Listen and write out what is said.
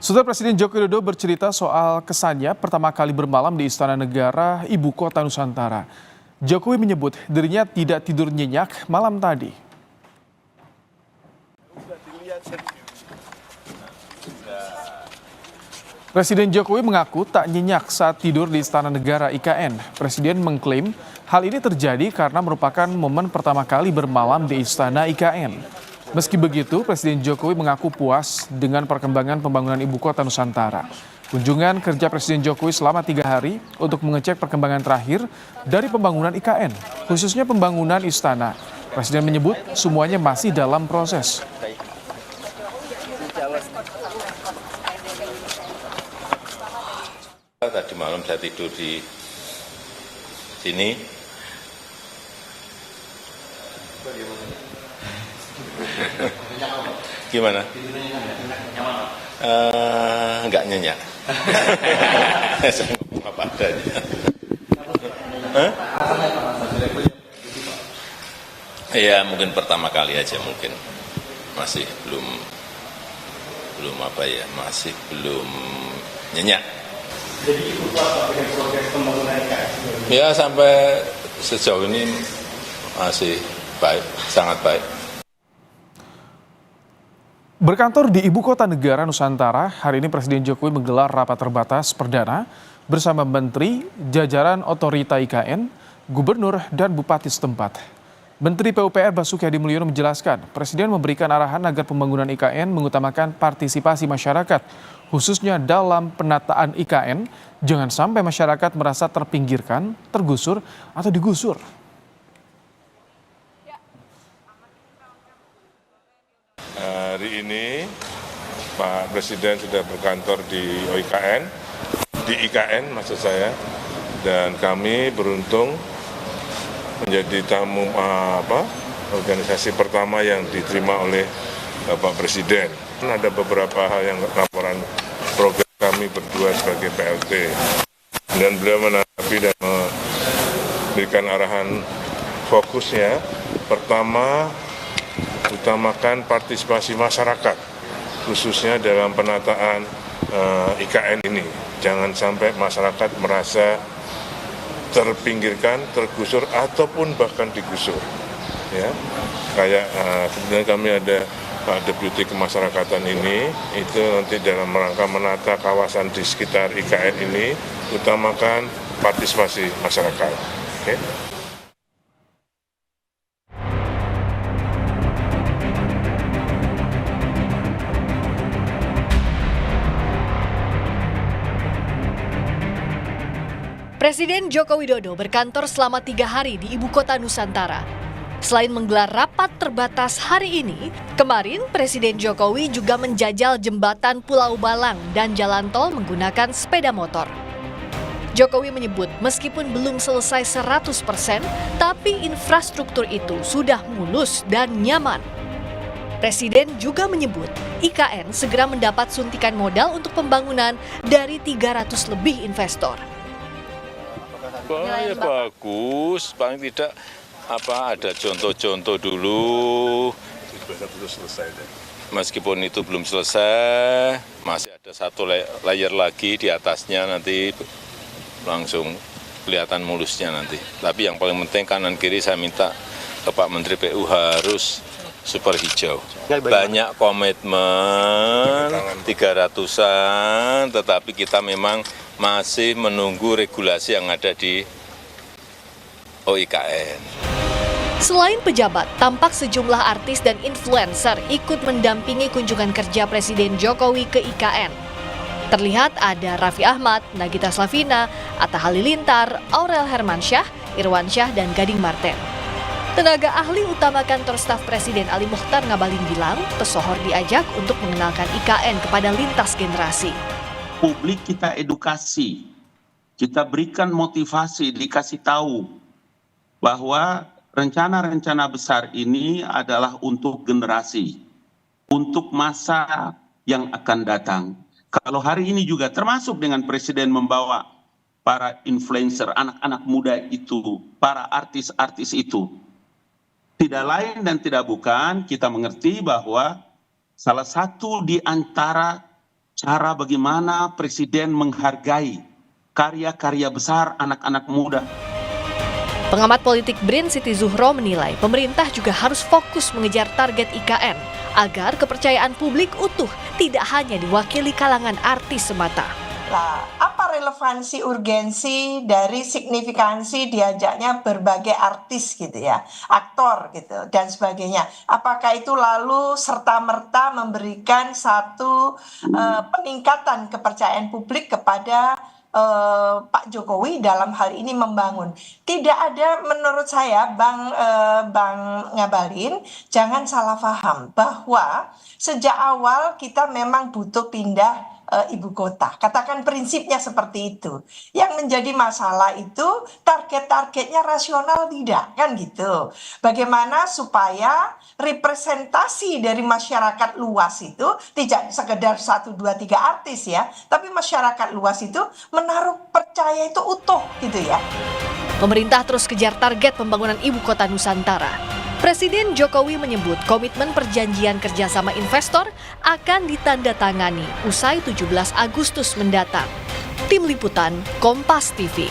Sudah Presiden Joko Widodo bercerita soal kesannya pertama kali bermalam di Istana Negara, Ibu Kota Nusantara. Jokowi menyebut dirinya tidak tidur nyenyak malam tadi. Presiden Jokowi mengaku tak nyenyak saat tidur di Istana Negara IKN. Presiden mengklaim hal ini terjadi karena merupakan momen pertama kali bermalam di Istana IKN. Meski begitu, Presiden Jokowi mengaku puas dengan perkembangan pembangunan Ibu Kota Nusantara. Kunjungan kerja Presiden Jokowi selama 3 hari untuk mengecek perkembangan terakhir dari pembangunan IKN, khususnya pembangunan istana. Presiden menyebut semuanya masih dalam proses. Tadi malam saya tidur di sini. Gimana? Enggak nyenyak. Saya ngomong apa adanya. Ya mungkin pertama kali aja mungkin masih belum masih belum nyenyak. Jadi itu apa dengan proses pembangunan IKN? Ya sampai sejauh ini masih baik, sangat baik. Berkantor di Ibu Kota Negara Nusantara, hari ini Presiden Jokowi menggelar rapat terbatas perdana bersama Menteri, jajaran otorita IKN, Gubernur, dan Bupati setempat. Menteri PUPR Basuki Hadi Mulyono menjelaskan, Presiden memberikan arahan agar pembangunan IKN mengutamakan partisipasi masyarakat, khususnya dalam penataan IKN, jangan sampai masyarakat merasa terpinggirkan, tergusur, atau digusur. Hari ini Pak Presiden sudah berkantor di IKN, maksud saya, dan kami beruntung menjadi tamu organisasi pertama yang diterima oleh Bapak Presiden. Ada beberapa hal yang laporan program kami berdua sebagai PLT, dan beliau menanggapi dan memberikan arahan fokusnya. Pertama, utamakan partisipasi masyarakat, khususnya dalam penataan IKN ini. Jangan sampai masyarakat merasa terpinggirkan, tergusur, ataupun bahkan digusur. Ya, kayak kemudian kami ada Pak Deputi Kemasyarakatan ini, itu nanti dalam rangka menata kawasan di sekitar IKN ini, utamakan partisipasi masyarakat. Okay? Presiden Joko Widodo berkantor selama 3 hari di Ibu Kota Nusantara. Selain menggelar rapat terbatas hari ini, kemarin Presiden Jokowi juga menjajal jembatan Pulau Balang dan jalan tol menggunakan sepeda motor. Jokowi menyebut meskipun belum selesai 100%, tapi infrastruktur itu sudah mulus dan nyaman. Presiden juga menyebut IKN segera mendapat suntikan modal untuk pembangunan dari 300 lebih investor. Ya bagus, paling tidak ada contoh-contoh dulu. Meskipun itu belum selesai, masih ada satu layer lagi di atasnya, nanti langsung kelihatan mulusnya nanti. Tapi yang paling penting kanan kiri saya minta ke Pak Menteri PU harus super hijau. Banyak komitmen 300-an, tetapi kita memang masih menunggu regulasi yang ada di OIKN. Selain pejabat, tampak sejumlah artis dan influencer ikut mendampingi kunjungan kerja Presiden Jokowi ke IKN. Terlihat ada Raffi Ahmad, Nagita Slavina, Atta Halilintar, Aurel Hermansyah, Irwan Syah, dan Gading Marten. Tenaga ahli utama kantor staf Presiden Ali Mokhtar Ngabalin bilang, pesohor diajak untuk mengenalkan IKN kepada lintas generasi. Publik kita edukasi, kita berikan motivasi, dikasih tahu bahwa rencana-rencana besar ini adalah untuk generasi, untuk masa yang akan datang. Kalau hari ini juga termasuk dengan Presiden membawa para influencer, anak-anak muda itu, para artis-artis itu, tidak lain dan tidak bukan kita mengerti bahwa salah satu di antara cara bagaimana Presiden menghargai karya-karya besar anak-anak muda. Pengamat politik BRIN Siti Zuhro menilai pemerintah juga harus fokus mengejar target IKN agar kepercayaan publik utuh, tidak hanya diwakili kalangan artis semata. Nah, apa relevansi urgensi dari signifikansi diajaknya berbagai artis gitu ya, aktor gitu dan sebagainya. Apakah itu lalu serta-merta memberikan satu peningkatan kepercayaan publik kepada Pak Jokowi dalam hal ini membangun? Tidak ada, menurut saya, Bang Ngabalin, jangan salah paham bahwa sejak awal kita memang butuh pindah ibu kota. Katakan prinsipnya seperti itu. Yang menjadi masalah itu target-targetnya rasional tidak, kan gitu. Bagaimana supaya representasi dari masyarakat luas itu tidak sekedar 1, 2, 3 artis ya, tapi masyarakat luas itu menaruh percaya itu utuh gitu ya. Pemerintah terus kejar target pembangunan ibu kota Nusantara. Presiden Jokowi menyebut komitmen perjanjian kerjasama investor akan ditandatangani usai 17 Agustus mendatang. Tim Liputan, Kompas TV.